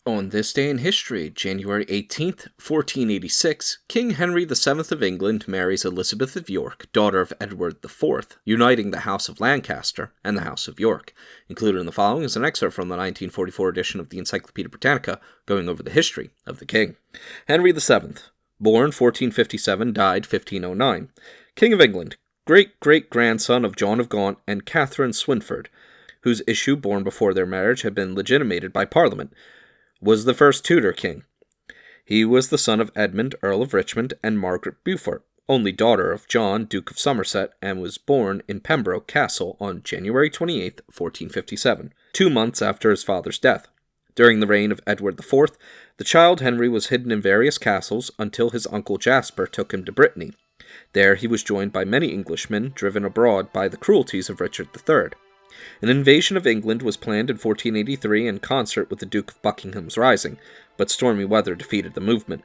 On this day in history, January 18th, 1486, King Henry VII of England marries Elizabeth of York, daughter of Edward IV, uniting the House of Lancaster and the House of York. Included in the following is an excerpt from the 1944 edition of the Encyclopaedia Britannica, going over the history of the king. Henry VII, born 1457, died 1509. King of England, great-great-grandson of John of Gaunt and Catherine Swynford, whose issue, born before their marriage, had been legitimated by Parliament, was the first Tudor king. He was the son of Edmund, Earl of Richmond, and Margaret Beaufort, only daughter of John, Duke of Somerset, and was born in Pembroke Castle on January 28, 1457, 2 months after his father's death. During the reign of Edward IV, the child Henry was hidden in various castles until his uncle Jasper took him to Brittany. There he was joined by many Englishmen driven abroad by the cruelties of Richard III. An invasion of England was planned in 1483 in concert with the Duke of Buckingham's rising, but stormy weather defeated the movement.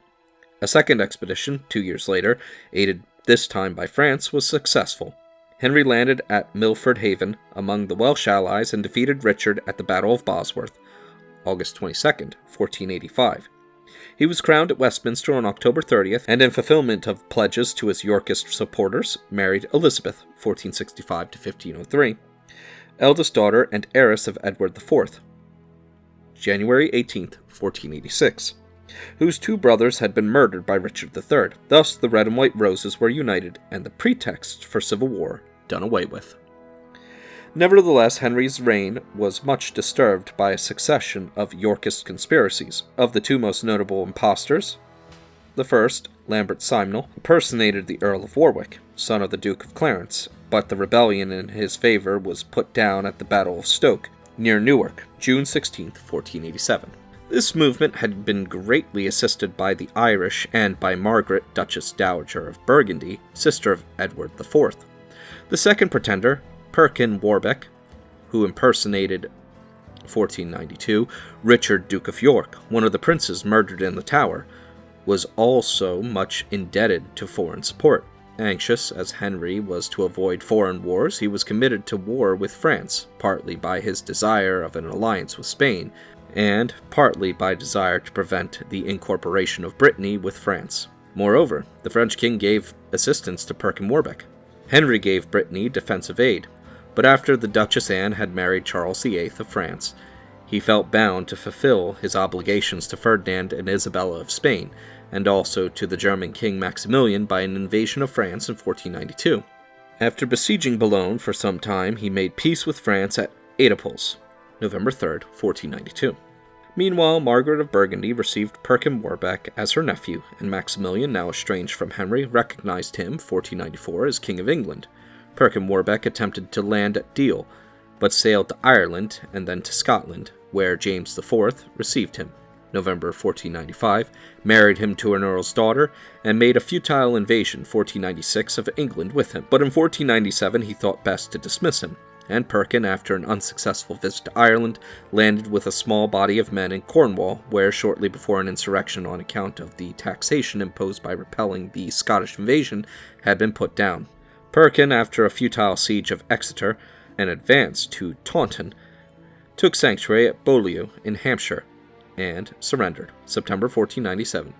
A second expedition, 2 years later, aided this time by France, was successful. Henry landed at Milford Haven among the Welsh allies and defeated Richard at the Battle of Bosworth, August 22, 1485. He was crowned at Westminster on October 30th, and in fulfillment of pledges to his Yorkist supporters, married Elizabeth, 1465 to 1503. Eldest daughter and heiress of Edward IV, January 18, 1486, whose 2 brothers had been murdered by Richard III. Thus the red and white roses were united, and the pretext for civil war done away with. Nevertheless, Henry's reign was much disturbed by a succession of Yorkist conspiracies. Of the 2 most notable impostors, the first, Lambert Simnel, impersonated the Earl of Warwick, son of the Duke of Clarence, but the rebellion in his favor was put down at the Battle of Stoke, near Newark, June 16, 1487. This movement had been greatly assisted by the Irish and by Margaret, Duchess Dowager of Burgundy, sister of Edward IV. The second pretender, Perkin Warbeck, who impersonated 1492 Richard, Duke of York, one of the princes murdered in the Tower, was also much indebted to foreign support. Anxious as Henry was to avoid foreign wars, he was committed to war with France, partly by his desire of an alliance with Spain, and partly by desire to prevent the incorporation of Brittany with France. Moreover, the French king gave assistance to Perkin Warbeck. Henry gave Brittany defensive aid, but after the Duchess Anne had married Charles VIII of France, he felt bound to fulfill his obligations to Ferdinand and Isabella of Spain, and also to the German King Maximilian by an invasion of France in 1492. After besieging Boulogne for some time, he made peace with France at Etaples, November 3, 1492. Meanwhile, Margaret of Burgundy received Perkin Warbeck as her nephew, and Maximilian, now estranged from Henry, recognized him, 1494, as King of England. Perkin Warbeck attempted to land at Deal, but sailed to Ireland and then to Scotland, where James IV received him, November 1495, married him to an earl's daughter, and made a futile invasion, 1496, of England with him. But in 1497 he thought best to dismiss him, and Perkin, after an unsuccessful visit to Ireland, landed with a small body of men in Cornwall, where shortly before an insurrection on account of the taxation imposed by repelling the Scottish invasion had been put down. Perkin, after a futile siege of Exeter, and advance to Taunton, took sanctuary at Beaulieu in Hampshire, and surrendered, September 1497.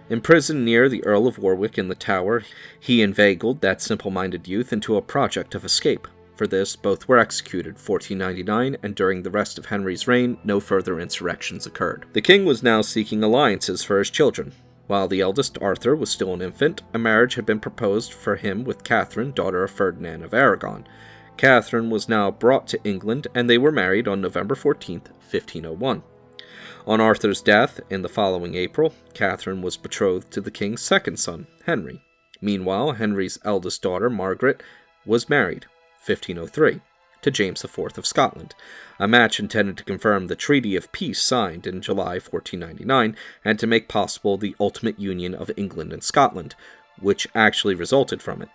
Imprisoned near the Earl of Warwick in the Tower, he inveigled that simple-minded youth into a project of escape. For this, both were executed, 1499, and during the rest of Henry's reign, no further insurrections occurred. The king was now seeking alliances for his children. While the eldest, Arthur, was still an infant, a marriage had been proposed for him with Catherine, daughter of Ferdinand of Aragon. Catherine was now brought to England, and they were married on November 14, 1501. On Arthur's death, in the following April, Catherine was betrothed to the king's second son, Henry. Meanwhile, Henry's eldest daughter, Margaret, was married, 1503, to James IV of Scotland, a match intended to confirm the Treaty of Peace signed in July 1499, and to make possible the ultimate union of England and Scotland, which actually resulted from it.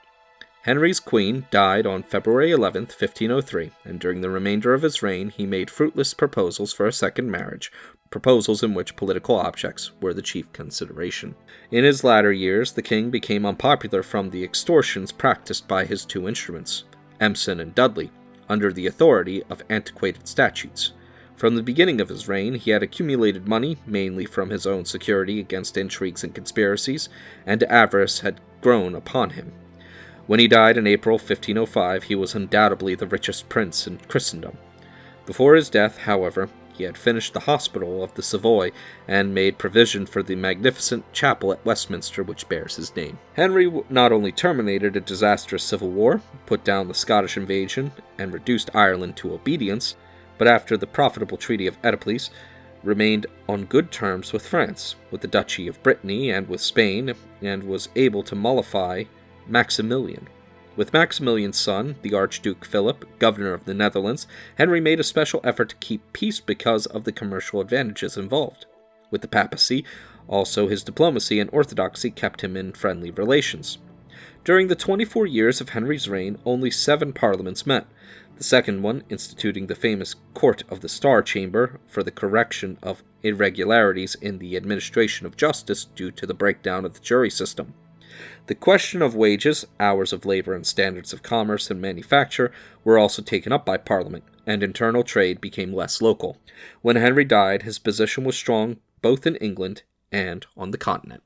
Henry's queen died on February 11, 1503, and during the remainder of his reign he made fruitless proposals for a second marriage, proposals in which political objects were the chief consideration. In his latter years, the king became unpopular from the extortions practiced by his 2 instruments, Empson and Dudley, under the authority of antiquated statutes. From the beginning of his reign, he had accumulated money, mainly from his own security against intrigues and conspiracies, and avarice had grown upon him. When he died in April 1505, he was undoubtedly the richest prince in Christendom. Before his death, however, he had finished the hospital of the Savoy and made provision for the magnificent chapel at Westminster which bears his name. Henry not only terminated a disastrous civil war, put down the Scottish invasion, and reduced Ireland to obedience, but after the profitable Treaty of Oedipus, remained on good terms with France, with the Duchy of Brittany, and with Spain, and was able to mollify Maximilian. With Maximilian's son, the Archduke Philip, governor of the Netherlands, Henry made a special effort to keep peace because of the commercial advantages involved. With the papacy, also his diplomacy and orthodoxy kept him in friendly relations. During the 24 years of Henry's reign, only 7 parliaments met, the second one instituting the famous Court of the Star Chamber for the correction of irregularities in the administration of justice due to the breakdown of the jury system. The question of wages, hours of labor, and standards of commerce and manufacture were also taken up by Parliament, and internal trade became less local. When Henry died, his position was strong both in England and on the continent.